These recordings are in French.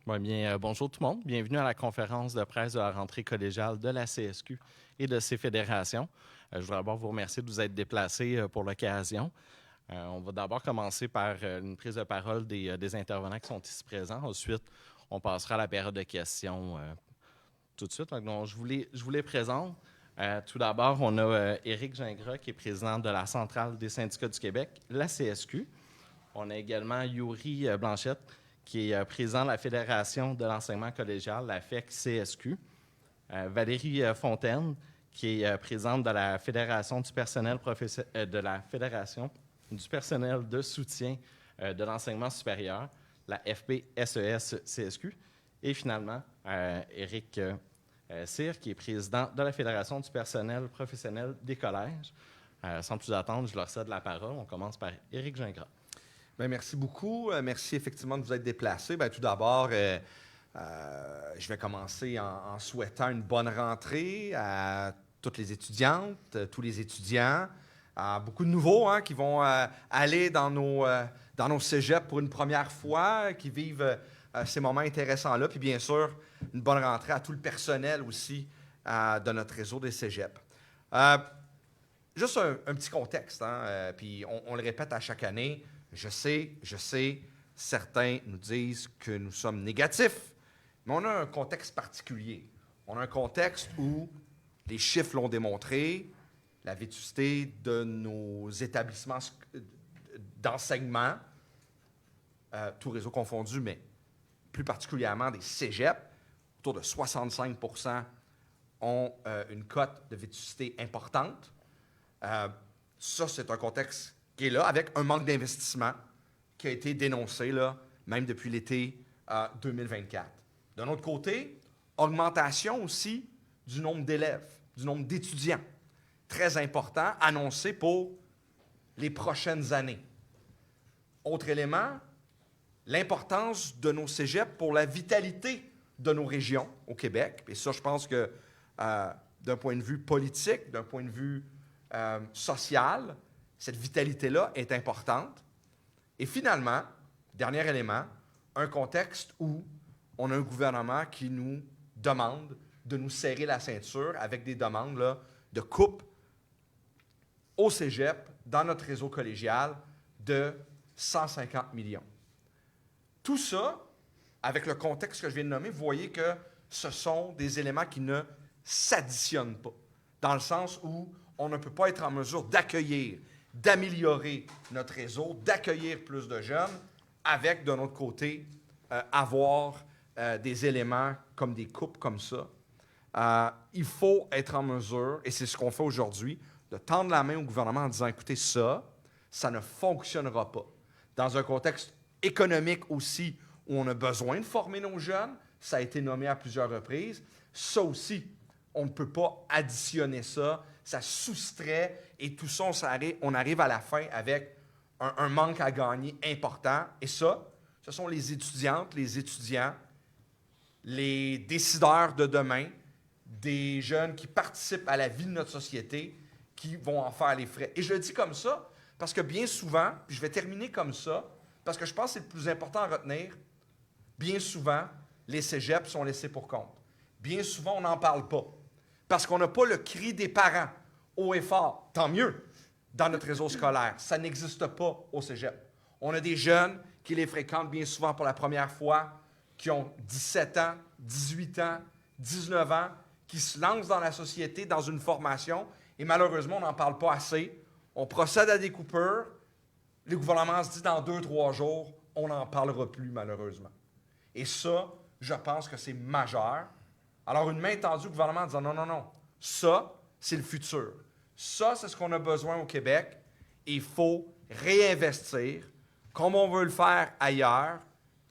Bonjour tout le monde. Bienvenue à la conférence de presse de la rentrée collégiale de la CSQ et de ses fédérations. Je voudrais d'abord vous remercier de vous être déplacés pour l'occasion. On va d'abord commencer par une prise de parole des intervenants qui sont ici présents. Ensuite, on passera à la période de questions tout de suite. Donc, je vous les présente. Tout d'abord, on a Éric Gingras, qui est président de la Centrale des syndicats du Québec, la CSQ. On a également Yuri Blanchette, qui est président de la Fédération de l'enseignement collégial, la FEC-CSQ. Valérie Fontaine, qui est présidente de la Fédération du personnel de soutien de l'enseignement supérieur, la FPSES-CSQ. Et finalement, Éric Cyr, qui est président de la Fédération du personnel professionnel des collèges. Sans plus attendre, je leur cède la parole. On commence par Éric Gingras. Bien, merci beaucoup. Merci effectivement de vous être déplacé. Tout d'abord, je vais commencer en souhaitant une bonne rentrée à toutes les étudiantes, tous les étudiants, beaucoup de nouveaux qui vont aller dans nos cégeps pour une première fois, qui vivent ces moments intéressants-là. Puis bien sûr, une bonne rentrée à tout le personnel aussi de notre réseau des cégeps. Juste un petit contexte, puis on le répète à chaque année. Je sais, certains nous disent que nous sommes négatifs, mais on a un contexte particulier. On a un contexte où les chiffres l'ont démontré, la vétusté de nos établissements d'enseignement, tout réseau confondu, mais plus particulièrement des cégeps, autour de 65 % ont une cote de vétusté importante. Ça, c'est un contexte qui est là, avec un manque d'investissement qui a été dénoncé, là, même depuis l'été 2024. D'un autre côté, augmentation aussi du nombre d'élèves, du nombre d'étudiants. Très important, annoncé pour les prochaines années. Autre élément, l'importance de nos cégeps pour la vitalité de nos régions au Québec. Et ça, je pense que d'un point de vue politique, d'un point de vue social, cette vitalité-là est importante. Et finalement, dernier élément, un contexte où on a un gouvernement qui nous demande de nous serrer la ceinture avec des demandes là, de coupe au cégep, dans notre réseau collégial, de 150 millions. Tout ça, avec le contexte que je viens de nommer, vous voyez que ce sont des éléments qui ne s'additionnent pas, dans le sens où on ne peut pas être en mesure d'accueillir, d'améliorer notre réseau, d'accueillir plus de jeunes, avec, d'un autre côté, avoir des éléments comme des coupes comme ça. Il faut être en mesure, et c'est ce qu'on fait aujourd'hui, de tendre la main au gouvernement en disant, écoutez, ça ne fonctionnera pas. Dans un contexte économique aussi, où on a besoin de former nos jeunes, ça a été nommé à plusieurs reprises, ça aussi, on ne peut pas additionner ça, ça soustrait, et tout ça, on arrive à la fin avec un manque à gagner important. Et ça, ce sont les étudiantes, les étudiants, les décideurs de demain, des jeunes qui participent à la vie de notre société, qui vont en faire les frais. Et je le dis comme ça, parce que bien souvent, puis je vais terminer comme ça, parce que je pense que c'est le plus important à retenir, bien souvent, les cégeps sont laissés pour compte. Bien souvent, on n'en parle pas. Parce qu'on n'a pas le cri des parents haut et fort, tant mieux, dans notre réseau scolaire. Ça n'existe pas au cégep. On a des jeunes qui les fréquentent bien souvent pour la première fois, qui ont 17 ans, 18 ans, 19 ans, qui se lancent dans la société, dans une formation, et malheureusement, on n'en parle pas assez. On procède à des coupures. Le gouvernement se dit, dans 2-3 jours, on n'en parlera plus, malheureusement. Et ça, je pense que c'est majeur. Alors, une main tendue au gouvernement en disant, non, ça, c'est le futur. Ça, c'est ce qu'on a besoin au Québec. Il faut réinvestir, comme on veut le faire ailleurs.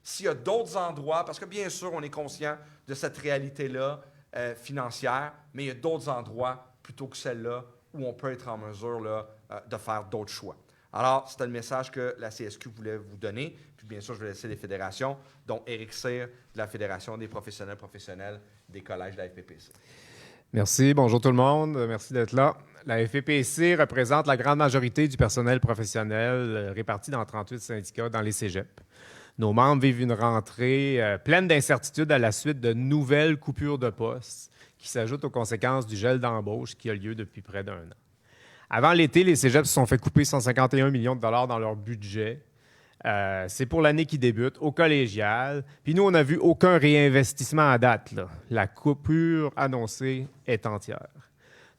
S'il y a d'autres endroits, parce que bien sûr, on est conscient de cette réalité-là financière, mais il y a d'autres endroits, plutôt que celle-là, où on peut être en mesure là, de faire d'autres choix. Alors, c'était le message que la CSQ voulait vous donner. Puis bien sûr, je vais laisser les fédérations, dont Éric Cyr, de la Fédération des professionnels des collèges de la FPPC. Merci. Bonjour tout le monde. Merci d'être là. La FPPC représente la grande majorité du personnel professionnel réparti dans 38 syndicats dans les cégeps. Nos membres vivent une rentrée pleine d'incertitudes à la suite de nouvelles coupures de postes qui s'ajoutent aux conséquences du gel d'embauche qui a lieu depuis près d'1 an. Avant l'été, les cégeps se sont fait couper 151 millions de dollars dans leur budget. C'est pour l'année qui débute, au collégial. Puis nous, on n'a vu aucun réinvestissement à date, là. La coupure annoncée est entière.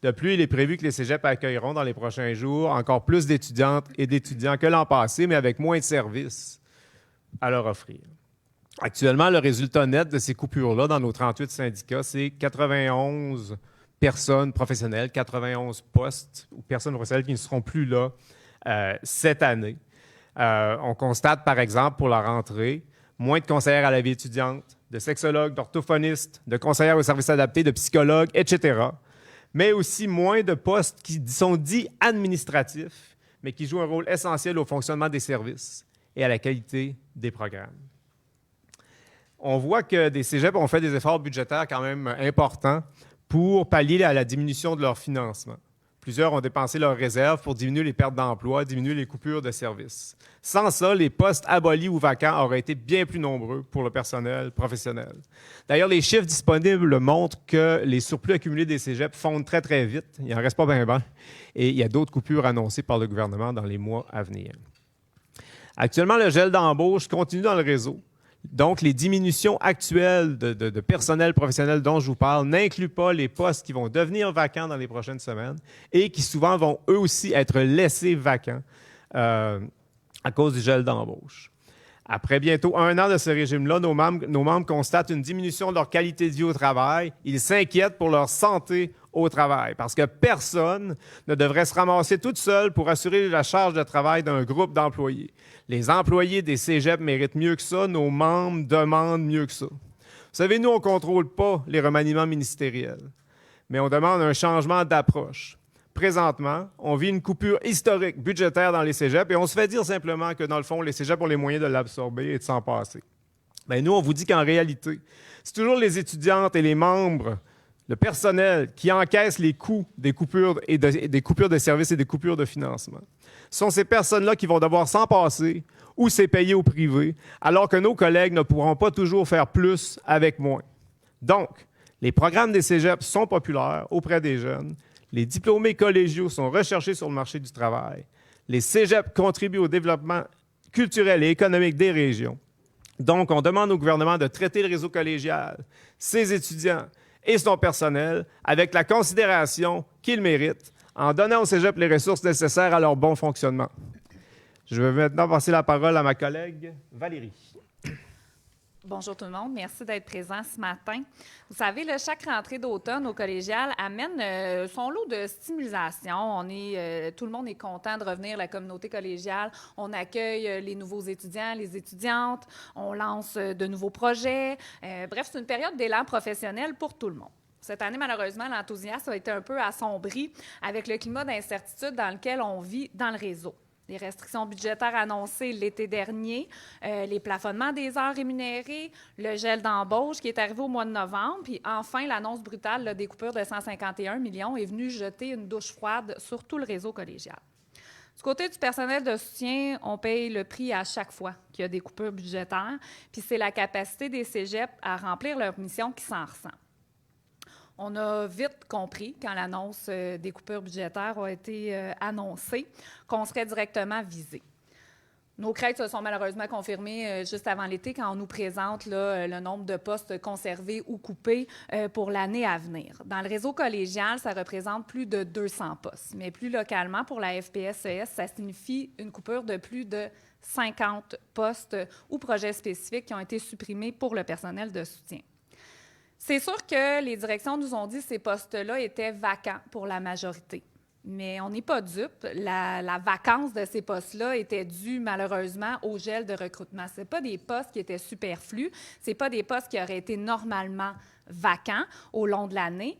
De plus, il est prévu que les cégeps accueilleront dans les prochains jours encore plus d'étudiantes et d'étudiants que l'an passé, mais avec moins de services à leur offrir. Actuellement, le résultat net de ces coupures-là dans nos 38 syndicats, c'est 91 personnes professionnelles, 91 postes ou personnes professionnelles qui ne seront plus là cette année. On constate, par exemple, pour la rentrée, moins de conseillères à la vie étudiante, de sexologues, d'orthophonistes, de conseillères aux services adaptés, de psychologues, etc., mais aussi moins de postes qui sont dits administratifs, mais qui jouent un rôle essentiel au fonctionnement des services et à la qualité des programmes. On voit que des cégeps ont fait des efforts budgétaires quand même importants pour pallier à la diminution de leur financement. Plusieurs ont dépensé leurs réserves pour diminuer les pertes d'emploi, diminuer les coupures de services. Sans ça, les postes abolis ou vacants auraient été bien plus nombreux pour le personnel professionnel. D'ailleurs, les chiffres disponibles montrent que les surplus accumulés des cégeps fondent très, très vite. Il n'en reste pas bien. Et il y a d'autres coupures annoncées par le gouvernement dans les mois à venir. Actuellement, le gel d'embauche continue dans le réseau. Donc, les diminutions actuelles de personnel professionnel dont je vous parle n'incluent pas les postes qui vont devenir vacants dans les prochaines semaines et qui souvent vont eux aussi être laissés vacants à cause du gel d'embauche. Après bientôt 1 an de ce régime-là, nos membres constatent une diminution de leur qualité de vie au travail. Ils s'inquiètent pour leur santé au travail parce que personne ne devrait se ramasser toute seule pour assurer la charge de travail d'un groupe d'employés. Les employés des cégeps méritent mieux que ça. Nos membres demandent mieux que ça. Vous savez, nous, on ne contrôle pas les remaniements ministériels, mais on demande un changement d'approche. Présentement, on vit une coupure historique budgétaire dans les cégeps et on se fait dire simplement que, dans le fond, les cégeps ont les moyens de l'absorber et de s'en passer. Bien, nous, on vous dit qu'en réalité, c'est toujours les étudiantes et les membres, le personnel, qui encaissent les coûts des coupures, des coupures de services et des coupures de financement. Ce sont ces personnes-là qui vont devoir s'en passer ou c'est payé au privé, alors que nos collègues ne pourront pas toujours faire plus avec moins. Donc, les programmes des cégeps sont populaires auprès des jeunes. Les diplômés collégiaux sont recherchés sur le marché du travail. Les cégeps contribuent au développement culturel et économique des régions. Donc, on demande au gouvernement de traiter le réseau collégial, ses étudiants et son personnel avec la considération qu'ils méritent en donnant aux cégeps les ressources nécessaires à leur bon fonctionnement. Je vais maintenant passer la parole à ma collègue Valérie. Bonjour tout le monde, merci d'être présent ce matin. Vous savez, chaque rentrée d'automne au collégial amène son lot de stimulation. Tout le monde est content de revenir à la communauté collégiale. On accueille les nouveaux étudiants, les étudiantes, on lance de nouveaux projets. Bref, c'est une période d'élan professionnel pour tout le monde. Cette année, malheureusement, l'enthousiasme a été un peu assombri avec le climat d'incertitude dans lequel on vit dans le réseau. Les restrictions budgétaires annoncées l'été dernier, les plafonnements des heures rémunérées, le gel d'embauche qui est arrivé au mois de novembre, puis enfin, l'annonce brutale des coupures de 151 millions est venue jeter une douche froide sur tout le réseau collégial. Du côté du personnel de soutien, on paye le prix à chaque fois qu'il y a des coupures budgétaires, puis c'est la capacité des cégeps à remplir leur mission qui s'en ressent. On a vite compris, quand l'annonce des coupures budgétaires a été annoncée, qu'on serait directement visé. Nos craintes se sont malheureusement confirmées juste avant l'été quand on nous présente le nombre de postes conservés ou coupés pour l'année à venir. Dans le réseau collégial, ça représente plus de 200 postes. Mais plus localement, pour la FPSES, ça signifie une coupure de plus de 50 postes ou projets spécifiques qui ont été supprimés pour le personnel de soutien. C'est sûr que les directions nous ont dit que ces postes-là étaient vacants pour la majorité. Mais on n'est pas dupes. La vacance de ces postes-là était due malheureusement au gel de recrutement. Ce n'est pas des postes qui étaient superflus. Ce n'est pas des postes qui auraient été normalement vacants au long de l'année.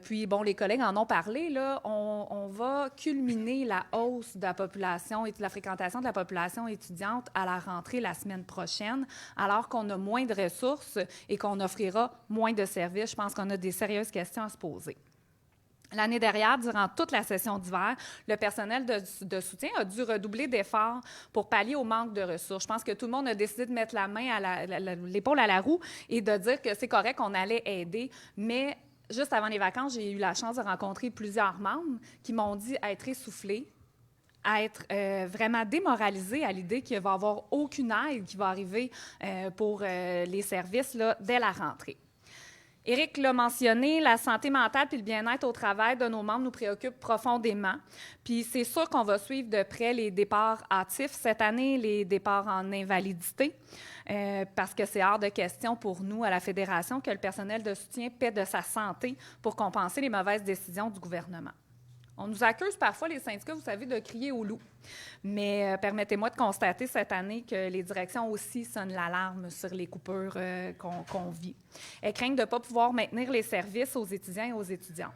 Puis, bon, les collègues en ont parlé. Là, on va culminer la hausse de la population et de la fréquentation de la population étudiante à la rentrée la semaine prochaine, alors qu'on a moins de ressources et qu'on offrira moins de services. Je pense qu'on a des sérieuses questions à se poser. L'année dernière, durant toute la session d'hiver, le personnel de soutien a dû redoubler d'efforts pour pallier au manque de ressources. Je pense que tout le monde a décidé de mettre la main à l'épaule à la roue et de dire que c'est correct, qu'on allait aider. Mais juste avant les vacances, j'ai eu la chance de rencontrer plusieurs membres qui m'ont dit être essoufflés, à être vraiment démoralisés à l'idée qu'il va y avoir aucune aide qui va arriver pour les services là, dès la rentrée. Éric l'a mentionné, la santé mentale puis le bien-être au travail de nos membres nous préoccupe profondément. Puis c'est sûr qu'on va suivre de près les départs hâtifs cette année, les départs en invalidité, parce que c'est hors de question pour nous, à la Fédération, que le personnel de soutien paie de sa santé pour compenser les mauvaises décisions du gouvernement. On nous accuse parfois, les syndicats, vous savez, de crier au loup. Mais permettez-moi de constater cette année que les directions aussi sonnent l'alarme sur les coupures qu'on vit. Elles craignent de ne pas pouvoir maintenir les services aux étudiants et aux étudiantes.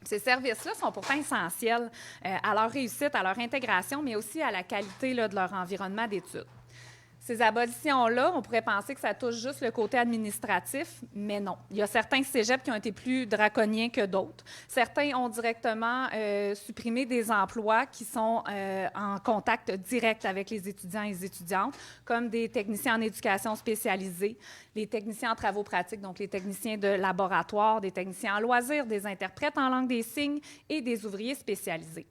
Ces services-là sont pourtant essentiels à leur réussite, à leur intégration, mais aussi à la qualité là, de leur environnement d'études. Ces abolitions-là, on pourrait penser que ça touche juste le côté administratif, mais non. Il y a certains cégeps qui ont été plus draconiens que d'autres. Certains ont directement supprimé des emplois qui sont en contact direct avec les étudiants et les étudiantes, comme des techniciens en éducation spécialisée, les techniciens en travaux pratiques, donc les techniciens de laboratoire, des techniciens en loisirs, des interprètes en langue des signes et des ouvriers spécialisés.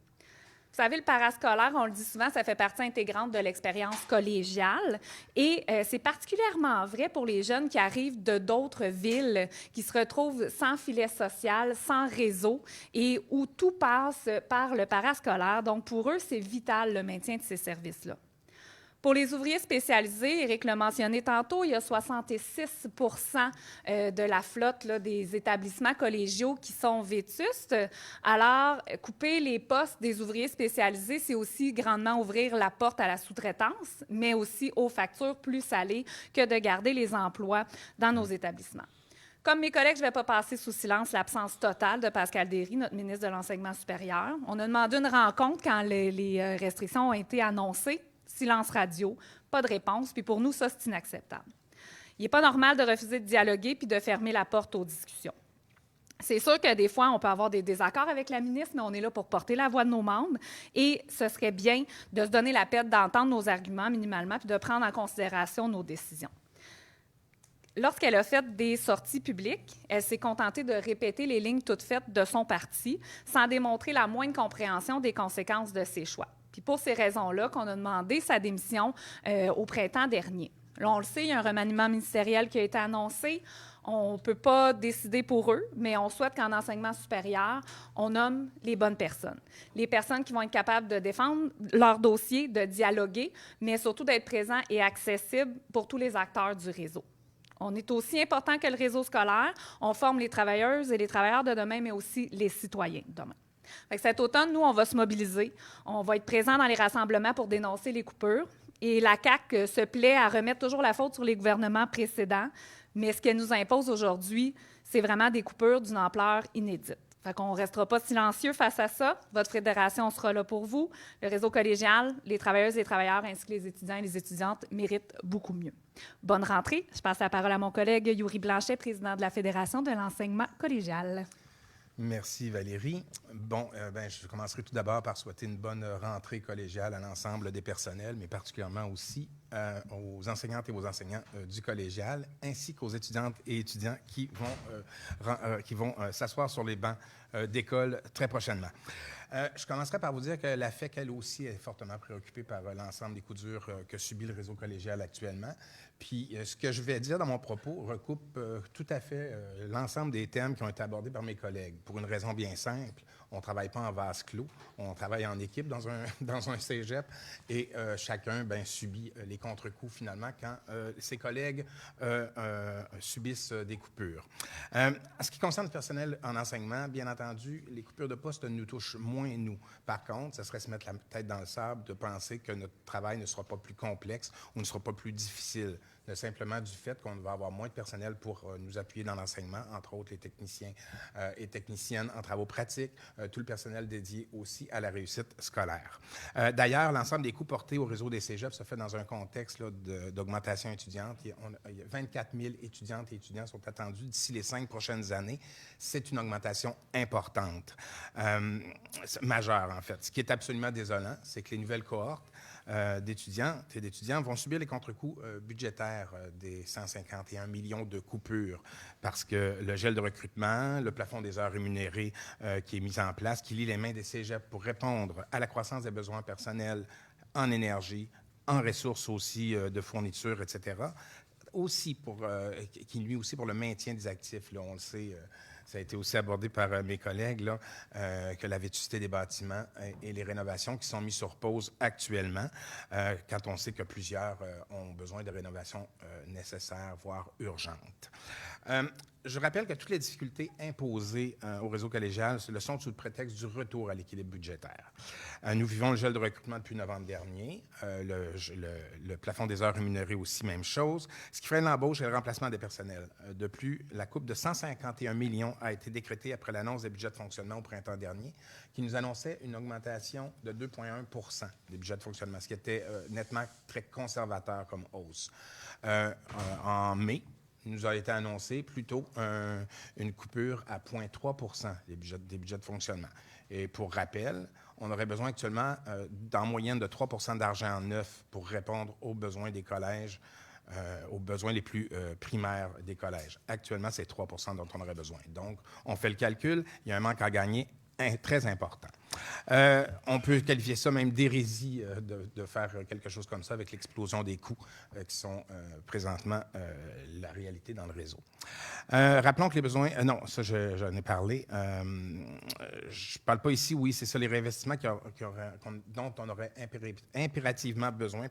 Vous savez, le parascolaire, on le dit souvent, ça fait partie intégrante de l'expérience collégiale. Et c'est particulièrement vrai pour les jeunes qui arrivent de d'autres villes, qui se retrouvent sans filet social, sans réseau, et où tout passe par le parascolaire. Donc, pour eux, c'est vital le maintien de ces services-là. Pour les ouvriers spécialisés, Éric l'a mentionné tantôt, il y a 66 de la flotte là, des établissements collégiaux qui sont vétustes. Alors, couper les postes des ouvriers spécialisés, c'est aussi grandement ouvrir la porte à la sous-traitance, mais aussi aux factures plus salées que de garder les emplois dans nos établissements. Comme mes collègues, je ne vais pas passer sous silence l'absence totale de Pascal Derry, notre ministre de l'Enseignement supérieur. On a demandé une rencontre quand les restrictions ont été annoncées. Silence radio, pas de réponse, puis pour nous, ça, c'est inacceptable. Il n'est pas normal de refuser de dialoguer puis de fermer la porte aux discussions. C'est sûr que des fois, on peut avoir des désaccords avec la ministre, mais on est là pour porter la voix de nos membres et ce serait bien de se donner la peine d'entendre nos arguments minimalement puis de prendre en considération nos décisions. Lorsqu'elle a fait des sorties publiques, elle s'est contentée de répéter les lignes toutes faites de son parti sans démontrer la moindre compréhension des conséquences de ses choix. Puis pour ces raisons-là qu'on a demandé sa démission au printemps dernier. Là, on le sait, il y a un remaniement ministériel qui a été annoncé. On ne peut pas décider pour eux, mais on souhaite qu'en enseignement supérieur, on nomme les bonnes personnes. Les personnes qui vont être capables de défendre leur dossier, de dialoguer, mais surtout d'être présents et accessibles pour tous les acteurs du réseau. On est aussi important que le réseau scolaire. On forme les travailleuses et les travailleurs de demain, mais aussi les citoyens de demain. Fait que cet automne, nous, on va se mobiliser. On va être présents dans les rassemblements pour dénoncer les coupures. Et la CAQ se plaît à remettre toujours la faute sur les gouvernements précédents. Mais ce qu'elle nous impose aujourd'hui, c'est vraiment des coupures d'une ampleur inédite. Fait qu'on ne restera pas silencieux face à ça. Votre fédération sera là pour vous. Le réseau collégial, les travailleuses et les travailleurs, ainsi que les étudiants et les étudiantes méritent beaucoup mieux. Bonne rentrée. Je passe la parole à mon collègue Yuri Blanchet, président de la Fédération de l'enseignement collégial. Merci Valérie. Bon, je commencerai tout d'abord par souhaiter une bonne rentrée collégiale à l'ensemble des personnels, mais particulièrement aussi aux enseignantes et aux enseignants du collégial, ainsi qu'aux étudiantes et étudiants qui vont s'asseoir sur les bancs d'école très prochainement. Je commencerai par vous dire que la FEC, elle aussi, est fortement préoccupée par l'ensemble des coups durs que subit le réseau collégial actuellement. Puis, ce que je vais dire dans mon propos recoupe tout à fait l'ensemble des thèmes qui ont été abordés par mes collègues, pour une raison bien simple. On ne travaille pas en vase clos, on travaille en équipe dans un cégep et chacun subit les contre-coups finalement quand ses collègues subissent des coupures. En ce qui concerne le personnel en enseignement, bien entendu, les coupures de poste nous touchent moins nous. Par contre, ce serait se mettre la tête dans le sable de penser que notre travail ne sera pas plus complexe ou ne sera pas plus difficile. simplement du fait qu'on va avoir moins de personnel pour nous appuyer dans l'enseignement, entre autres les techniciens et techniciennes en travaux pratiques, tout le personnel dédié aussi à la réussite scolaire. D'ailleurs, l'ensemble des coûts portés au réseau des cégeps se fait dans un contexte là, d'augmentation étudiante. Il y a 24 000 étudiantes et étudiants sont attendus d'ici les 5 prochaines années. C'est une augmentation importante, majeure en fait. Ce qui est absolument désolant, c'est que les nouvelles cohortes d'étudiantes et d'étudiants vont subir les contre-coups budgétaires des 151 millions de coupures parce que le gel de recrutement, le plafond des heures rémunérées qui est mis en place, qui lie les mains des cégeps pour répondre à la croissance des besoins personnels en énergie, en ressources aussi de fournitures, etc., aussi qui nuit aussi pour le maintien des actifs. Là, on le sait, ça a été aussi abordé par mes collègues, là, que la vétusté des bâtiments et les rénovations qui sont mises sur pause actuellement, quand on sait que plusieurs ont besoin de rénovations nécessaires, voire urgentes. Je rappelle que toutes les difficultés imposées au réseau collégial le sont sous le prétexte du retour à l'équilibre budgétaire. Nous vivons le gel de recrutement depuis novembre dernier, le plafond des heures rémunérées aussi, même chose, ce qui freine l'embauche et le remplacement des personnels. De plus, la coupe de 151 millions a été décrétée après l'annonce des budgets de fonctionnement au printemps dernier, qui nous annonçait une augmentation de 2,1 % des budgets de fonctionnement, ce qui était nettement très conservateur comme hausse. En mai, il nous a été annoncé plutôt une coupure à 0,3 % des budgets de fonctionnement. Et pour rappel, on aurait besoin actuellement d'en moyenne de 3 % d'argent neuf pour répondre aux besoins des collèges, aux besoins les plus primaires des collèges. Actuellement, c'est 3 % dont on aurait besoin. Donc, on fait le calcul, il y a un manque à gagner très important. On peut qualifier ça même d'hérésie de faire quelque chose comme ça avec l'explosion des coûts qui sont présentement la réalité dans le réseau. Rappelons que les besoins... non, ça, j'en ai parlé. Je ne parle pas ici, oui, c'est ça, les réinvestissements dont on aurait impérativement besoin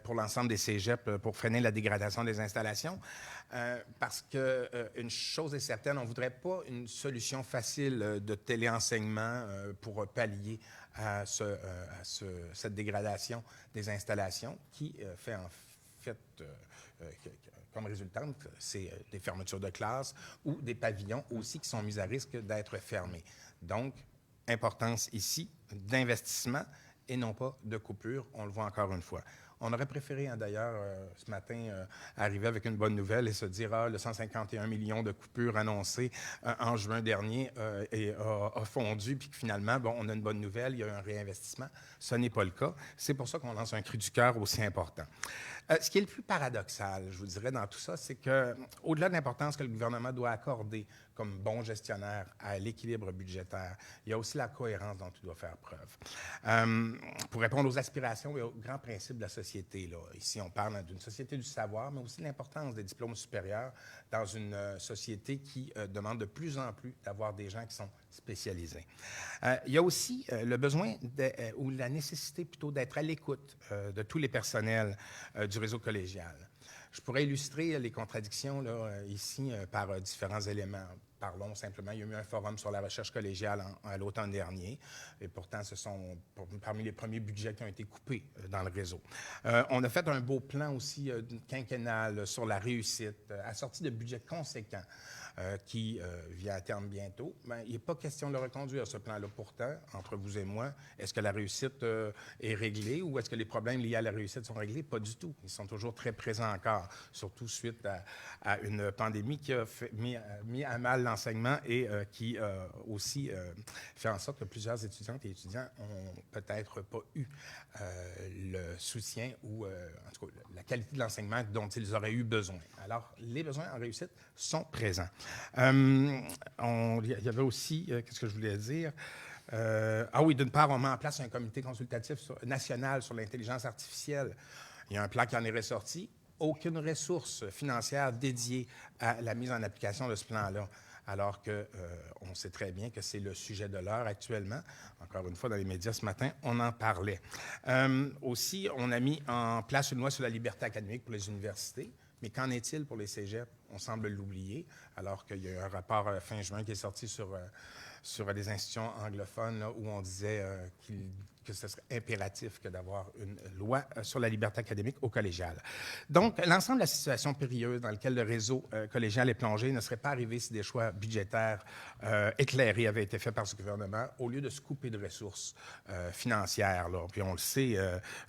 pour l'ensemble des cégeps pour freiner la dégradation des installations. Parce qu'une chose est certaine, on ne voudrait pas une solution facile de téléenseignement pour pallier à cette dégradation des installations qui fait en fait comme résultante, c'est des fermetures de classes ou des pavillons aussi qui sont mis à risque d'être fermés. Donc, importance ici d'investissement et non pas de coupure, on le voit encore une fois. On aurait préféré, d'ailleurs, ce matin, arriver avec une bonne nouvelle et se dire le 151 millions de coupures annoncées en juin dernier a fondu, puis que finalement, bon, on a une bonne nouvelle, il y a eu un réinvestissement. Ce n'est pas le cas. C'est pour ça qu'on lance un cri du cœur aussi important. Ce qui est le plus paradoxal, je vous dirais, dans tout ça, c'est qu'au-delà de l'importance que le gouvernement doit accorder comme bon gestionnaire à l'équilibre budgétaire, il y a aussi la cohérence dont il doit faire preuve. Pour répondre aux aspirations et aux grands principes de la société, là, ici, on parle d'une société du savoir, mais aussi l'importance des diplômes supérieurs dans une société qui demande de plus en plus d'avoir des gens qui sont spécialisés. Il y a aussi le besoin ou la nécessité plutôt d'être à l'écoute de tous les personnels du réseau collégial. Je pourrais illustrer les contradictions là, ici par différents éléments. Parlons simplement, il y a eu un forum sur la recherche collégiale à l'automne dernier, et pourtant, ce sont parmi les premiers budgets qui ont été coupés dans le réseau. On a fait un beau plan aussi quinquennal sur la réussite, assorti de budgets conséquents. Qui vient à terme bientôt. Mais il n'est pas question de le reconduire, ce plan-là. Pourtant, entre vous et moi, est-ce que la réussite est réglée ou est-ce que les problèmes liés à la réussite sont réglés? Pas du tout. Ils sont toujours très présents encore, surtout suite à une pandémie qui a mis à mal l'enseignement et qui aussi fait en sorte que plusieurs étudiantes et étudiants n'ont peut-être pas eu le soutien ou en tout cas la qualité de l'enseignement dont ils auraient eu besoin. Alors, les besoins en réussite sont présents. Il y avait aussi, qu'est-ce que je voulais dire? Oui, d'une part, on met en place un comité consultatif national sur l'intelligence artificielle. Il y a un plan qui en est ressorti. Aucune ressource financière dédiée à la mise en application de ce plan-là. Alors qu'on sait très bien que c'est le sujet de l'heure actuellement. Encore une fois, dans les médias ce matin, on en parlait. Aussi, on a mis en place une loi sur la liberté académique pour les universités. Mais qu'en est-il pour les cégeps? On semble l'oublier, alors qu'il y a eu un rapport fin juin qui est sorti sur des institutions anglophones là, où on disait que ce serait impératif que d'avoir une loi sur la liberté académique au collégial. Donc, l'ensemble de la situation périlleuse dans laquelle le réseau collégial est plongé ne serait pas arrivé si des choix budgétaires éclairés avaient été faits par ce gouvernement, au lieu de se couper de ressources financières. Là. Puis on le sait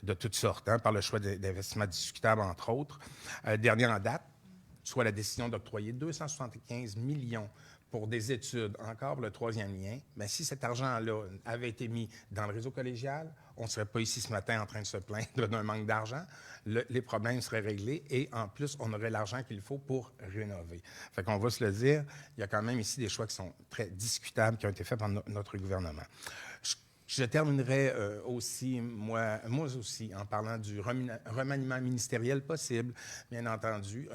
de toutes sortes, hein, par le choix d'investissements discutables, entre autres. Dernier en date, soit la décision d'octroyer 275 millions pour des études, encore le troisième lien, mais si cet argent-là avait été mis dans le réseau collégial, on ne serait pas ici ce matin en train de se plaindre d'un manque d'argent. Les problèmes seraient réglés et en plus, on aurait l'argent qu'il faut pour rénover. Fait qu'on va se le dire, il y a quand même ici des choix qui sont très discutables qui ont été faits par notre gouvernement. Je terminerai aussi, moi aussi, en parlant du remaniement ministériel possible. Bien entendu,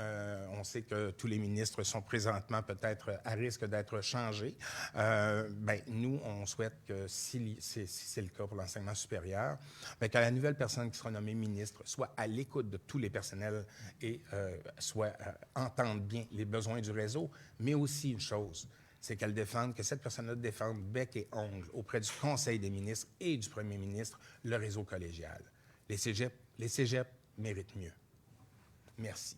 on sait que tous les ministres sont présentement peut-être à risque d'être changés. Nous, on souhaite que, si c'est le cas pour l'enseignement supérieur, que la nouvelle personne qui sera nommée ministre soit à l'écoute de tous les personnels et entende bien les besoins du réseau, mais aussi une chose, c'est que cette personne-là défende bec et ongle auprès du Conseil des ministres et du premier ministre le réseau collégial. Les cégeps méritent mieux. Merci.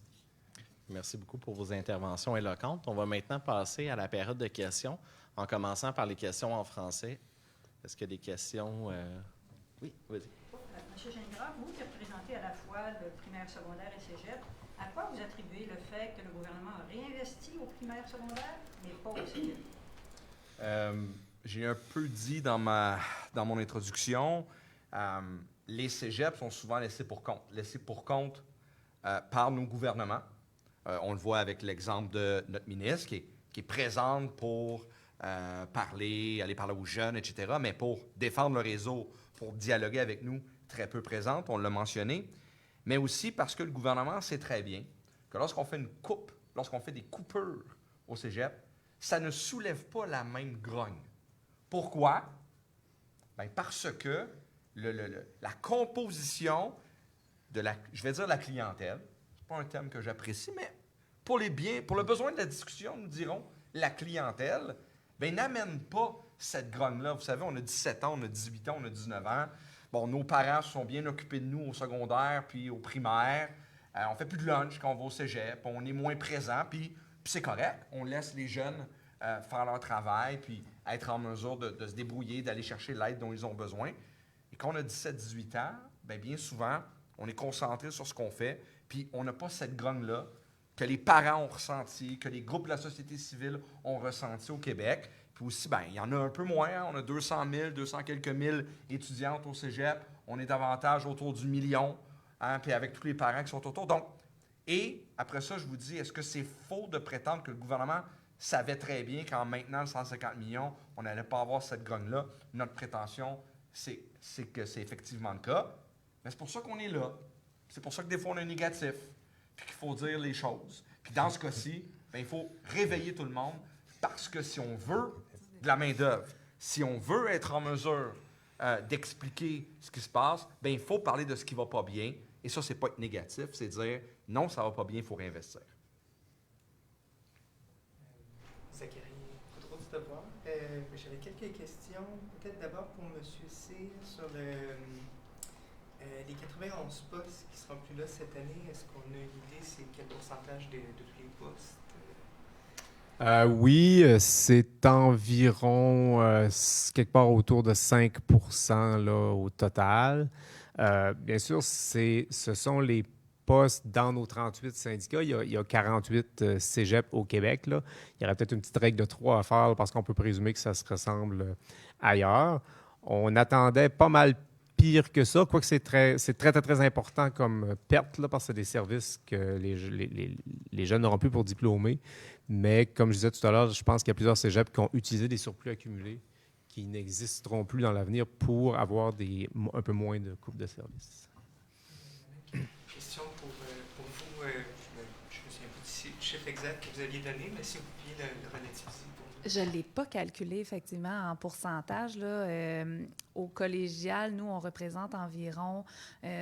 Merci beaucoup pour vos interventions éloquentes. On va maintenant passer à la période de questions, en commençant par les questions en français. Est-ce qu'il y a des questions? Oui, vas-y. Monsieur Gingras, vous qui représentez à la fois le primaire, secondaire et cégep, à quoi vous attribuez le fait que le gouvernement a réinvesti au primaire secondaire, mais pas au cégep? J'ai un peu dit dans mon introduction, les cégeps sont souvent laissés pour compte. Laissés pour compte par nos gouvernements. On le voit avec l'exemple de notre ministre qui est présente pour aller parler aux jeunes, etc., mais pour défendre le réseau, pour dialoguer avec nous, très peu présente, on l'a mentionné. Mais aussi parce que le gouvernement sait très bien que lorsqu'on fait une coupe, lorsqu'on fait des coupures au cégep, ça ne soulève pas la même grogne. Pourquoi? Parce que la composition de la clientèle, c'est pas un terme que j'apprécie, mais pour le besoin de la discussion, nous dirons, la clientèle, n'amène pas cette grogne-là. Vous savez, on a 17 ans, on a 18 ans, on a 19 ans. Bon, nos parents se sont bien occupés de nous au secondaire puis au primaire. On fait plus de lunch quand on va au cégep. On est moins présent, puis c'est correct. On laisse les jeunes faire leur travail puis être en mesure de se débrouiller, d'aller chercher l'aide dont ils ont besoin. Et quand on a 17-18 ans, bien souvent, on est concentré sur ce qu'on fait, puis on n'a pas cette grogne-là que les parents ont ressenti, que les groupes de la société civile ont ressenti au Québec. Puis aussi, il y en a un peu moins. Hein? On a 200 quelques mille étudiantes au cégep. On est davantage autour du million, hein? Puis avec tous les parents qui sont autour. Donc, et après ça, je vous dis, est-ce que c'est faux de prétendre que le gouvernement savait très bien qu'en maintenant le 150 millions, on n'allait pas avoir cette grogne-là? Notre prétention, c'est que c'est effectivement le cas. Mais c'est pour ça qu'on est là. C'est pour ça que des fois, on est négatif. Puis qu'il faut dire les choses. Puis dans ce cas-ci, il faut réveiller tout le monde. Parce que si on veut de la main-d'œuvre, si on veut être en mesure d'expliquer ce qui se passe, il faut parler de ce qui ne va pas bien. Et ça, c'est pas être négatif, c'est dire non, ça ne va pas bien, il faut réinvestir. Zachary Coudreau du Devoir. J'avais quelques questions. Peut-être d'abord pour M. C. sur les 91 postes qui ne seront plus là cette année. Est-ce qu'on a une idée, c'est quel pourcentage de tous les postes? Oui, c'est environ quelque part autour de 5 là, au total. Bien sûr, ce sont les postes dans nos 38 syndicats. Il y a 48 cégep au Québec. Là. Il y aurait peut-être une petite règle de 3 à faire parce qu'on peut présumer que ça se ressemble ailleurs. On attendait pas mal pire que ça, quoique c'est très, très important comme perte, là, parce que c'est des services que les jeunes n'auront plus pour diplômer. Mais comme je disais tout à l'heure, je pense qu'il y a plusieurs cégeps qui ont utilisé des surplus accumulés qui n'existeront plus dans l'avenir pour avoir un peu moins de coupes de services. Question pour vous. Je me souviens pas du chiffre exact que vous aviez donné, mais si vous pouviez le relativiser pour nous. Je ne l'ai pas calculé, effectivement, en pourcentage. Là. Au collégial, nous, on représente environ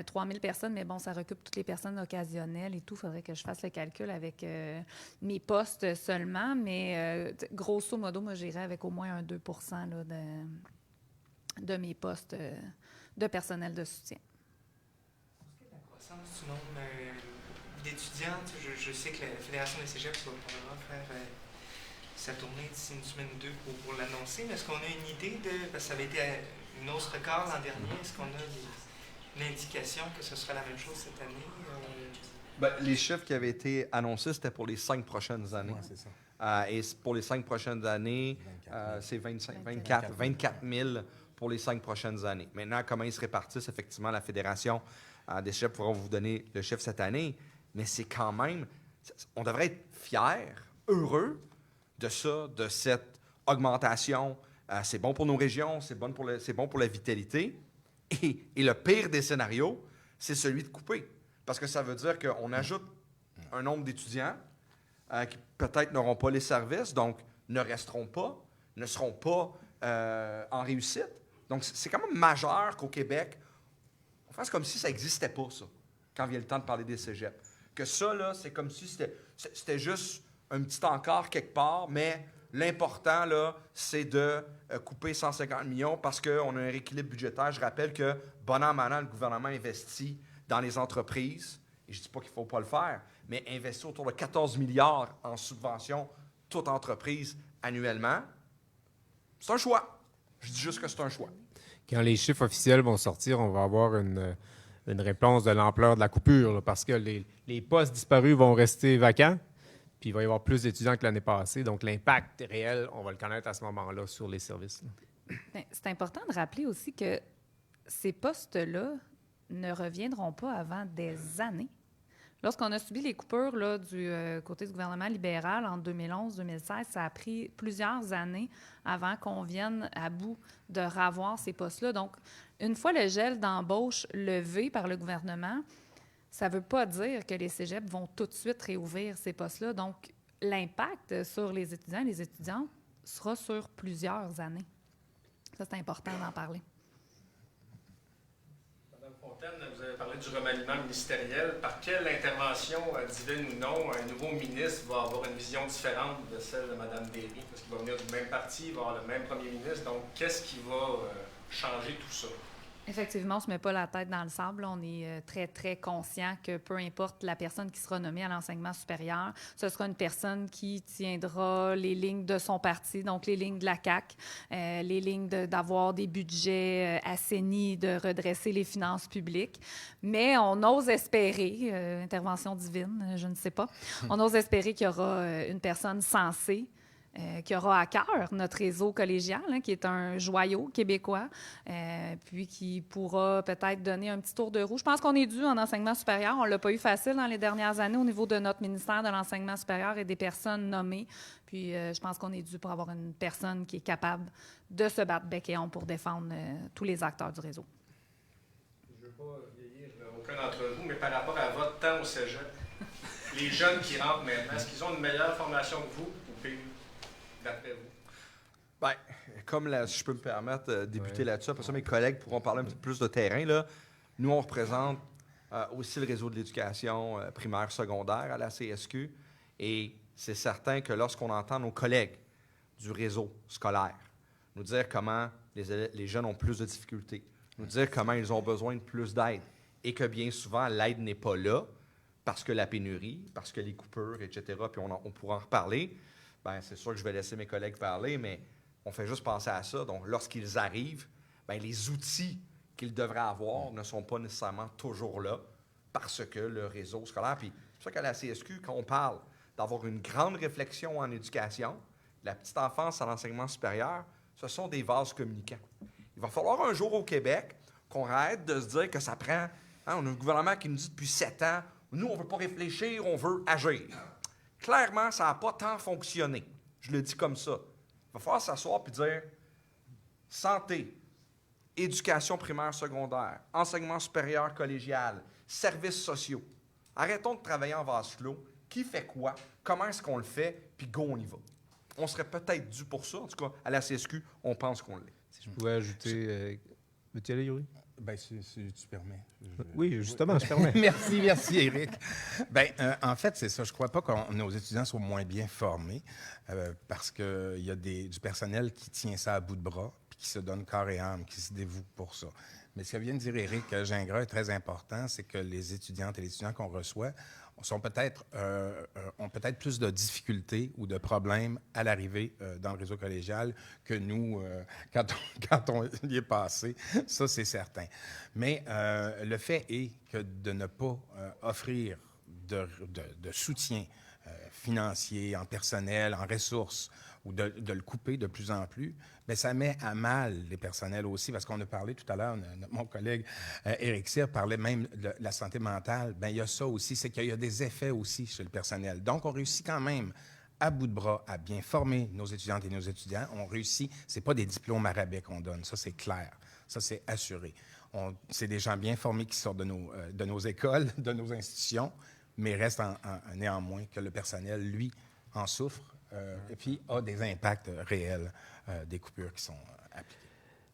3000 personnes, mais bon, ça recoupe toutes les personnes occasionnelles et tout. Il faudrait que je fasse le calcul avec mes postes seulement, mais grosso modo, moi, j'irais avec au moins un 2 là, de mes postes de personnel de soutien. La croissance du nombre d'étudiantes, je sais que la Fédération des cégeps va probablement faire sa tournée d'ici une semaine ou deux pour l'annoncer, mais est-ce qu'on a une idée de, parce que ça avait été une hausse record l'an dernier, est-ce qu'on a une indication que ce sera la même chose cette année? Les chiffres qui avaient été annoncés, c'était pour les 5 prochaines années. Ouais, c'est ça. Et pour les 5 prochaines années, 24 000 pour les 5 prochaines années. Maintenant, comment ils se répartissent, effectivement, la Fédération des cégeps pourra vous donner le chiffre cette année, mais c'est quand même, on devrait être fiers, heureux de ça, de cette augmentation. C'est bon pour nos régions, c'est bon pour la vitalité. Et le pire des scénarios, c'est celui de couper. Parce que ça veut dire qu'on ajoute un nombre d'étudiants qui peut-être n'auront pas les services, donc ne resteront pas, ne seront pas en réussite. Donc, c'est quand même majeur qu'au Québec, on fasse comme si ça n'existait pas, ça, quand vient le temps de parler des cégeps. Que ça, là, c'est comme si c'était juste un petit encart quelque part, mais l'important, là, c'est de couper 150 millions parce qu'on a un rééquilibre budgétaire. Je rappelle que, bon an, mal an, le gouvernement investit dans les entreprises, et je ne dis pas qu'il ne faut pas le faire, mais investir autour de 14 milliards en subventions, toute entreprise, annuellement, c'est un choix. Je dis juste que c'est un choix. Quand les chiffres officiels vont sortir, on va avoir une réponse de l'ampleur de la coupure, là, parce que les postes disparus vont rester vacants, puis il va y avoir plus d'étudiants que l'année passée. Donc, l'impact réel, on va le connaître à ce moment-là sur les services. Bien, c'est important de rappeler aussi que ces postes-là ne reviendront pas avant des années. Lorsqu'on a subi les coupures là, du côté du gouvernement libéral en 2011-2016, ça a pris plusieurs années avant qu'on vienne à bout de ravoir ces postes-là. Donc, une fois le gel d'embauche levé par le gouvernement, ça ne veut pas dire que les cégeps vont tout de suite réouvrir ces postes-là. Donc, l'impact sur les étudiants et les étudiantes sera sur plusieurs années. Ça, c'est important d'en parler. Vous avez parlé du remaniement ministériel. Par quelle intervention, divine ou non, un nouveau ministre va avoir une vision différente de celle de Mme Derry? Parce qu'il va venir du même parti, il va avoir le même premier ministre. Donc, qu'est-ce qui va changer tout ça? Effectivement, on ne se met pas la tête dans le sable. On est très, très conscient que peu importe la personne qui sera nommée à l'enseignement supérieur, ce sera une personne qui tiendra les lignes de son parti, donc les lignes de la CAQ, les lignes d'avoir des budgets assainis, de redresser les finances publiques. Mais on ose espérer, intervention divine, je ne sais pas, on ose espérer qu'il y aura une personne sensée qui aura à cœur notre réseau collégial, hein, qui est un joyau québécois, puis qui pourra peut-être donner un petit tour de roue. Je pense qu'on est dû en enseignement supérieur. On ne l'a pas eu facile dans les dernières années au niveau de notre ministère de l'enseignement supérieur et des personnes nommées. Puis je pense qu'on est dû pour avoir une personne qui est capable de se battre bec et ongles pour défendre tous les acteurs du réseau. Je ne veux pas vieillir aucun d'entre vous, mais par rapport à votre temps au cégep, les jeunes qui rentrent maintenant, est-ce qu'ils ont une meilleure formation que vous ou pire? D'après vous? Bien, comme si je peux me permettre de débuter là-dessus, après ça, mes collègues pourront parler un petit peu plus de terrain. Là. Nous, on représente aussi le réseau de l'éducation primaire, secondaire à la CSQ. Et c'est certain que lorsqu'on entend nos collègues du réseau scolaire nous dire comment les jeunes ont plus de difficultés, nous dire comment ils ont besoin de plus d'aide et que bien souvent, l'aide n'est pas là parce que la pénurie, parce que les coupures, etc., puis on pourra en reparler. Bien, c'est sûr que je vais laisser mes collègues parler, mais on fait juste penser à ça. Donc, lorsqu'ils arrivent, bien, les outils qu'ils devraient avoir ne sont pas nécessairement toujours là parce que le réseau scolaire... Puis, c'est pour ça qu'à la CSQ, quand on parle d'avoir une grande réflexion en éducation, la petite enfance à l'enseignement supérieur, ce sont des vases communicants. Il va falloir un jour au Québec qu'on arrête de se dire que ça prend... Hein, on a un gouvernement qui nous dit depuis 7 ans, nous, on ne veut pas réfléchir, on veut agir. Clairement, ça n'a pas tant fonctionné. Je le dis comme ça. Il va falloir s'asseoir et dire santé, éducation primaire secondaire, enseignement supérieur collégial, services sociaux. Arrêtons de travailler en vase clos. Qui fait quoi? Comment est-ce qu'on le fait? Puis go, on y va. On serait peut-être dû pour ça. En tout cas, à la CSQ, on pense qu'on l'est. Si je pouvais ajouter... Veux-tu aller, Yuri? Bien, si tu permets. Oui, justement, je permets. Merci, Éric. Bien, en fait, c'est ça. Je ne crois pas que nos étudiants soient moins bien formés parce qu'il y a du personnel qui tient ça à bout de bras puis qui se donne corps et âme, qui se dévoue pour ça. Mais ce que vient de dire Éric Gingras est très important, c'est que les étudiantes et les étudiants qu'on reçoit ont peut-être plus de difficultés ou de problèmes à l'arrivée dans le réseau collégial que nous, quand on y est passé. Ça, c'est certain. Mais le fait est que de ne pas offrir de soutien financier, en personnel, en ressources, ou de le couper de plus en plus, bien, ça met à mal les personnels aussi, parce qu'on a parlé tout à l'heure, mon collègue Éric Cyr parlait même de la santé mentale. Bien, il y a ça aussi, c'est qu'il y a des effets aussi chez le personnel. Donc, on réussit quand même à bout de bras à bien former nos étudiantes et nos étudiants. On réussit, c'est pas des diplômes à rabais qu'on donne, ça c'est clair, ça c'est assuré. C'est des gens bien formés qui sortent de nos écoles, de nos institutions, mais reste néanmoins que le personnel, lui, en souffre. Et puis a des impacts réels des coupures qui sont appliquées.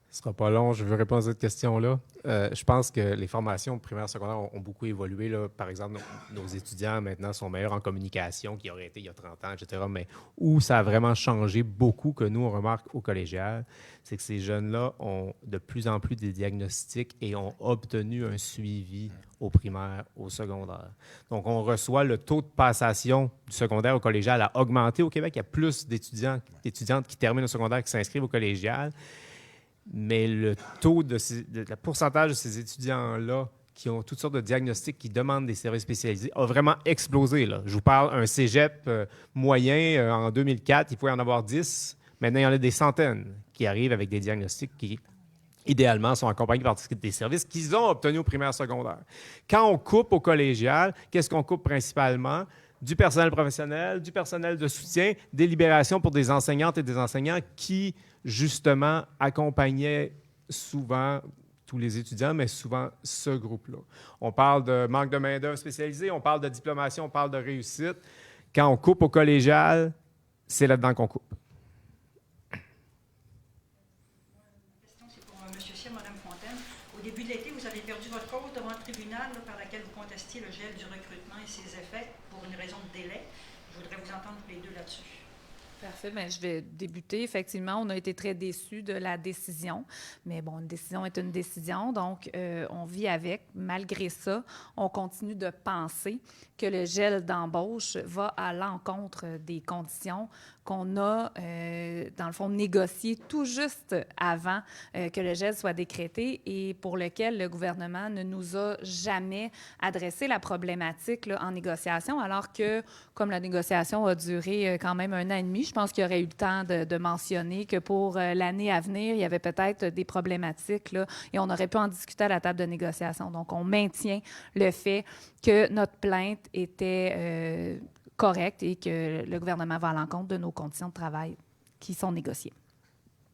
Ce ne sera pas long, je veux répondre à cette question-là. Je pense que les formations primaires et secondaires ont beaucoup évolué. Là. Par exemple, nos étudiants maintenant sont meilleurs en communication qu'ils auraient été il y a 30 ans, etc. Mais où ça a vraiment changé beaucoup, que nous, on remarque au collégial, c'est que ces jeunes-là ont de plus en plus des diagnostics et ont obtenu un suivi au primaire, au secondaire. Donc, on reçoit le taux de passation du secondaire au collégial a augmenté au Québec. Il y a plus d'étudiantes qui terminent au secondaire qui s'inscrivent au collégial. Mais le taux le pourcentage de ces étudiants-là qui ont toutes sortes de diagnostics, qui demandent des services spécialisés, a vraiment explosé. Là. Je vous parle, un cégep moyen, en 2004, il pouvait en avoir 10. Maintenant, il y en a des centaines qui arrivent avec des diagnostics qui, idéalement, sont accompagnés par des services qu'ils ont obtenus au primaire secondaire. Quand on coupe au collégial, qu'est-ce qu'on coupe principalement? Du personnel professionnel, du personnel de soutien, des libérations pour des enseignantes et des enseignants qui, justement, accompagnaient souvent tous les étudiants, mais souvent ce groupe-là. On parle de manque de main-d'œuvre spécialisée, on parle de diplomation, on parle de réussite. Quand on coupe au collégial, c'est là-dedans qu'on coupe. La question, c'est pour M. Cyr, Mme Fontaine. Au début de l'été, vous avez perdu votre cause devant le tribunal par laquelle vous contestiez le gel du recrutement et ses effets pour une raison de délai. Je voudrais vous entendre tous les deux là-dessus. Parfait. Bien, je vais débuter. Effectivement, on a été très déçus de la décision. Mais bon, une décision est une décision. Donc, on vit avec. Malgré ça, on continue de penser que le gel d'embauche va à l'encontre des conditions qu'on a, dans le fond, négociées tout juste avant que le gel soit décrété et pour lequel le gouvernement ne nous a jamais adressé la problématique là, en négociation, alors que, comme la négociation a duré quand même 1 an et demi, je pense qu'il y aurait eu le temps de mentionner que pour l'année à venir, il y avait peut-être des problématiques là, et on aurait pu en discuter à la table de négociation. Donc, on maintient le fait que notre plainte était correcte et que le gouvernement va à l'encontre de nos conditions de travail qui sont négociées.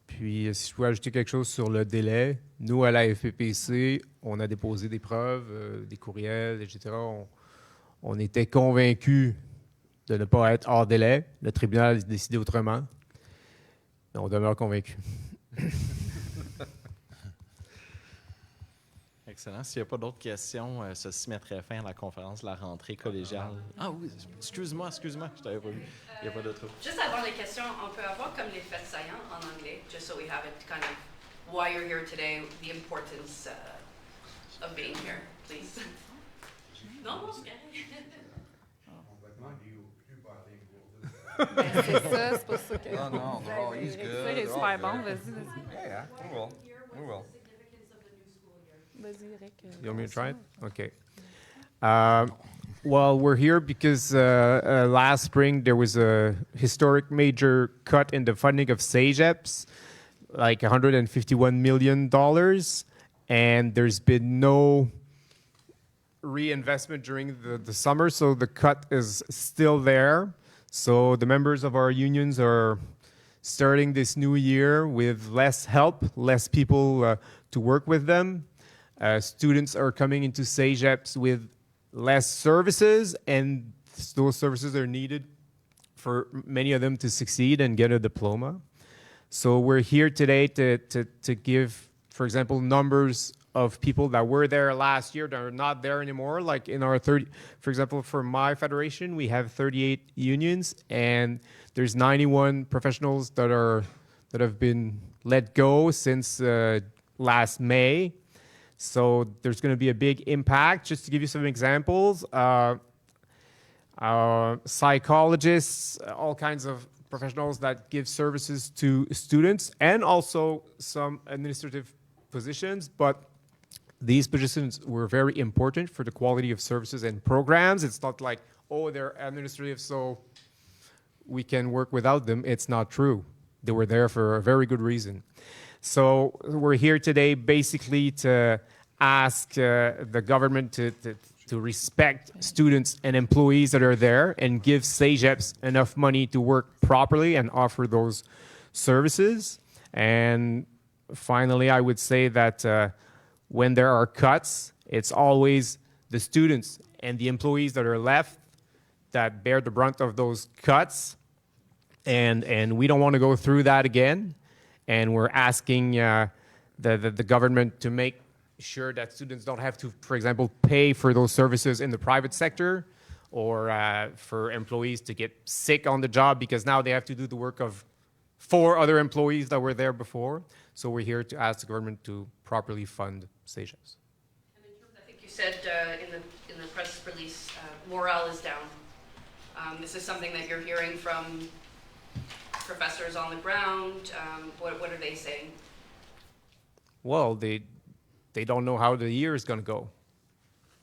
Puis, si je peux ajouter quelque chose sur le délai, nous, à la FPPC, on a déposé des preuves, des courriels, etc. On était convaincus de ne pas être hors délai. Le tribunal a décidé autrement. Mais on demeure convaincus. Excellent. S'il n'y a pas d'autres questions, ceci mettrait fin à la conférence de la rentrée collégiale. Ah oui, excuse-moi, je t'avais pas vu. Il n'y a pas d'autre. Juste avant les questions, on peut avoir comme les faits saillants en anglais, just so we have it kind of why you're here today, the importance of being here, please. Non, non, c'est bien. Ben, c'est ça, c'est pas ça que... Oh, no, they're all, he's good. C'est They're super all bon, good. vas-y. Yeah, we will. We will. Vas-y, Eric. You want me to try it? Okay. Well, we're here because last spring there was a historic major cut in the funding of CEGEPs, like $151 million, and there's been no reinvestment during the summer, so the cut is still there. So the members of our unions are starting this new year with less help, less people to work with them. Students are coming into CEGEPs with less services, and those services are needed for many of them to succeed and get a diploma. So we're here today to give, for example, numbers of people that were there last year that are not there anymore. Like in our for example, for my federation, we have 38 unions, and there's 91 professionals that have been let go since last May. So there's going to be a big impact. Just to give you some examples, psychologists, all kinds of professionals that give services to students, and also some administrative positions. But these positions were very important for the quality of services and programs. It's not like, oh, they're administrative, so we can work without them. It's not true. They were there for a very good reason. So we're here today basically to ask the government to respect students and employees that are there and give CEGEPs enough money to work properly and offer those services. And finally, I would say that when there are cuts, it's always the students and the employees that are left that bear the brunt of those cuts. And we don't want to go through that again. And we're asking the government to make sure that students don't have to, for example, pay for those services in the private sector, or for employees to get sick on the job because now they have to do the work of 4 other employees that were there before. So we're here to ask the government to properly fund CEGEPs. And in terms, I think you said in the press release, morale is down. This is something that you're hearing from professors on the ground. What are they saying? Well, they don't know how the year is going to go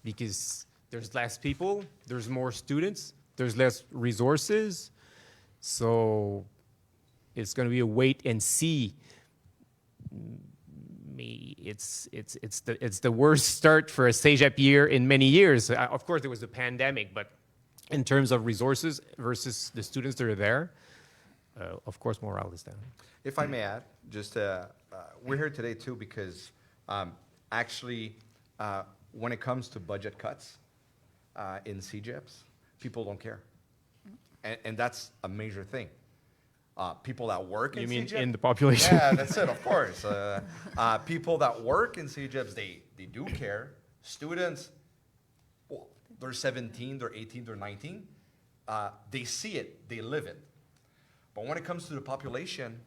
because there's less people, there's more students, there's less resources. So it's going to be a wait and see. It's the worst start for a CEGEP year in many years. Of course, there was the pandemic, but in terms of resources versus the students that are there, of course, morale is down. If I may add, just we're here today too because actually, when it comes to budget cuts in CEGEPs, people don't care, and that's a major thing. People that work in CEGEPs. You mean in the population? Yeah, that's it, of course. People that work in CEGEPs, they do care. Students, well, they're 17, they're 18, they're 19. They see it, they live it. But when it comes to the population,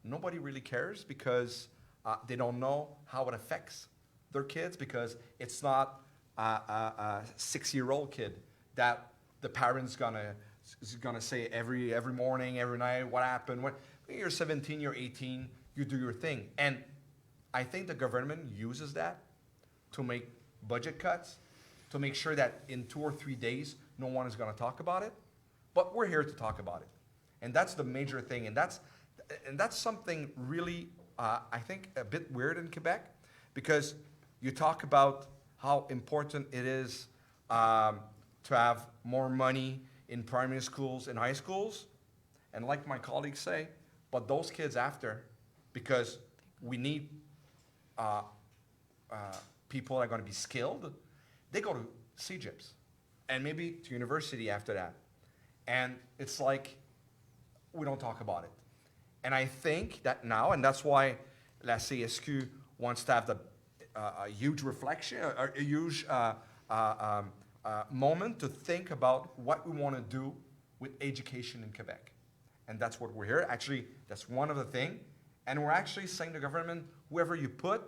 nobody really cares because they don't know how it affects their kids, because it's not a 6-year-old kid that the parents is gonna say every morning, every night, what happened. When you're 17, you're 18, you do your thing. And I think the government uses that to make budget cuts, to make sure that in 2 or 3 days, no one is gonna talk about it. But we're here to talk about it. And that's the major thing. And that's something really, I think, a bit weird in Quebec, because you talk about how important it is to have more money in primary schools and high schools. And like my colleagues say, but those kids after, because we need people that are going to be skilled, they go to CEGEPs and maybe to university after that. And it's like, we don't talk about it. And I think that now, and that's why La CSQ wants to have a huge reflection, a huge moment to think about what we want to do with education in Quebec. And that's what we're here. Actually, that's one of the things. And we're actually saying to government, whoever you put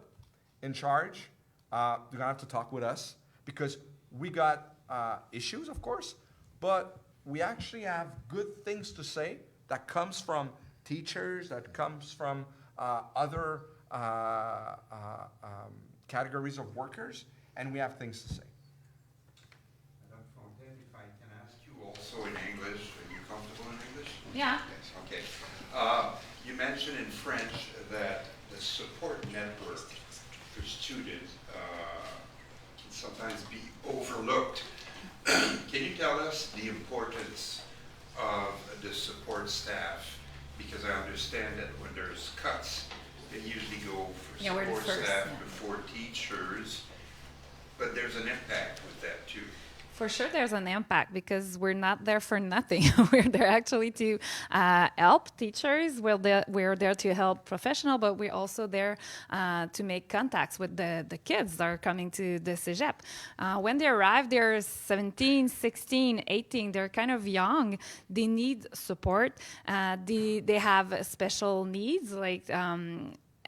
in charge, you're going to have to talk with us, because we got issues, of course, but we actually have good things to say that comes from teachers, that comes from other categories of workers, and we have things to say. Madame Fontaine, if I can ask you also in English, are you comfortable in English? Yeah. Yes, okay. You mentioned in French that the support network for students can sometimes be overlooked. Can you tell us the importance of the support staff? Because I understand that when there's cuts, they usually go for support staff before teachers, but there's an impact with that too. For sure, there's an impact, because we're not there for nothing. We're there actually to help teachers. We're there to help professionals, but we're also there to make contacts with the kids that are coming to the CEGEP. When they arrive, they're 17, 16, 18. They're kind of young. They need support. They have special needs, like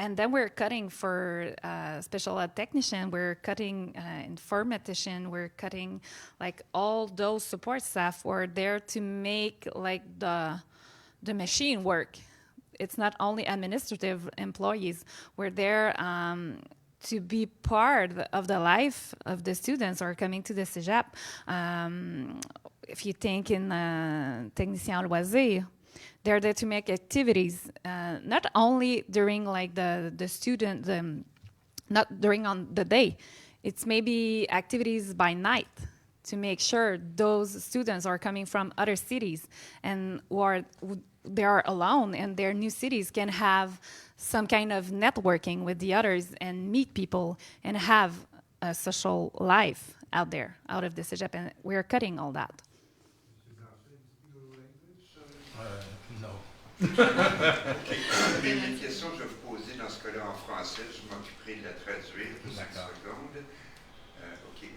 And then we're cutting for special ed technician, we're cutting informatician, we're cutting like all those support staff who are there to make like the machine work. It's not only administrative employees. We're there to be part of the life of the students who are coming to the Cégep. If you think in technicien en loisir, they're there to make activities, not only during like not during on the day. It's maybe activities by night to make sure those students are coming from other cities and they are alone in their new cities can have some kind of networking with the others and meet people and have a social life out there, out of the Cégep. And we're cutting all that. Non. OK. Une question que je vais vous poser dans ce cas-là en français. Je m'occuperai de la traduire pour 5 secondes. OK.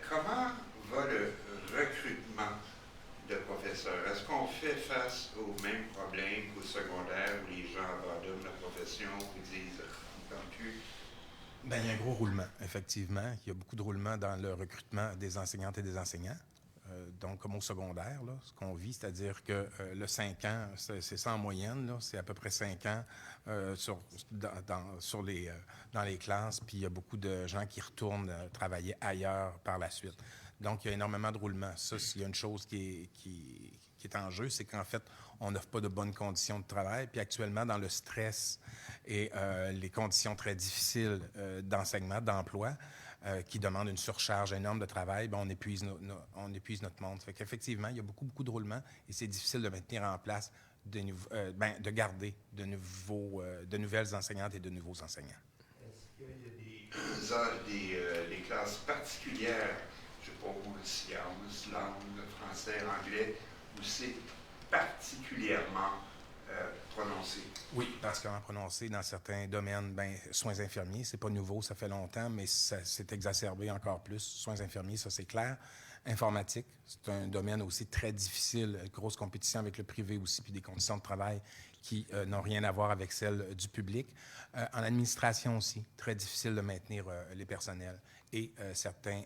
Comment va le recrutement de professeurs? Est-ce qu'on fait face aux mêmes problèmes qu'au secondaire où les gens abandonnent la profession ou disent « on ne tente plus ». Bien, il y a un gros roulement, effectivement. Il y a beaucoup de roulement dans le recrutement des enseignantes et des enseignants. Donc, comme au secondaire, là, ce qu'on vit, c'est-à-dire que le 5 ans, c'est ça en moyenne, là, c'est à peu près 5 ans dans les classes, puis il y a beaucoup de gens qui retournent travailler ailleurs par la suite. Donc, il y a énormément de roulement. Ça, s'il y a une chose qui est en jeu, c'est qu'en fait, on n'offre pas de bonnes conditions de travail. Puis actuellement, dans le stress et les conditions très difficiles d'enseignement, d'emploi, qui demandent une surcharge énorme de travail, bien, on épuise notre monde. Fait qu'effectivement, il y a beaucoup de roulement et c'est difficile de maintenir en place, de garder de nouvelles enseignantes et de nouveaux enseignants. Est-ce qu'il y a des classes particulières, je ne sais pas, pour sciences, langue, français, anglais, où c'est particulièrement prononcé? Oui, particulièrement prononcé dans certains domaines. Soins infirmiers, c'est pas nouveau, ça fait longtemps, mais ça s'est exacerbé encore plus. Soins infirmiers, ça c'est clair. Informatique, c'est un domaine aussi très difficile, grosse compétition avec le privé aussi, puis des conditions de travail qui n'ont rien à voir avec celles du public. En administration aussi, très difficile de maintenir les personnels et certains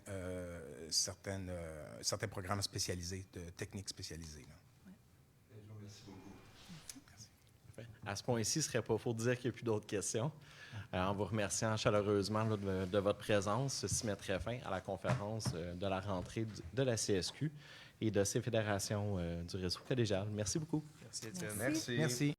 programmes spécialisés, de techniques spécialisées. Là. Merci beaucoup. À ce point-ci, il ne serait pas faux de dire qu'il n'y a plus d'autres questions. En vous remerciant chaleureusement là, de votre présence, ceci mettrait fin à la conférence de la rentrée de la CSQ et de ses fédérations du réseau collégial. Merci beaucoup. Merci, Étienne. Merci. Merci.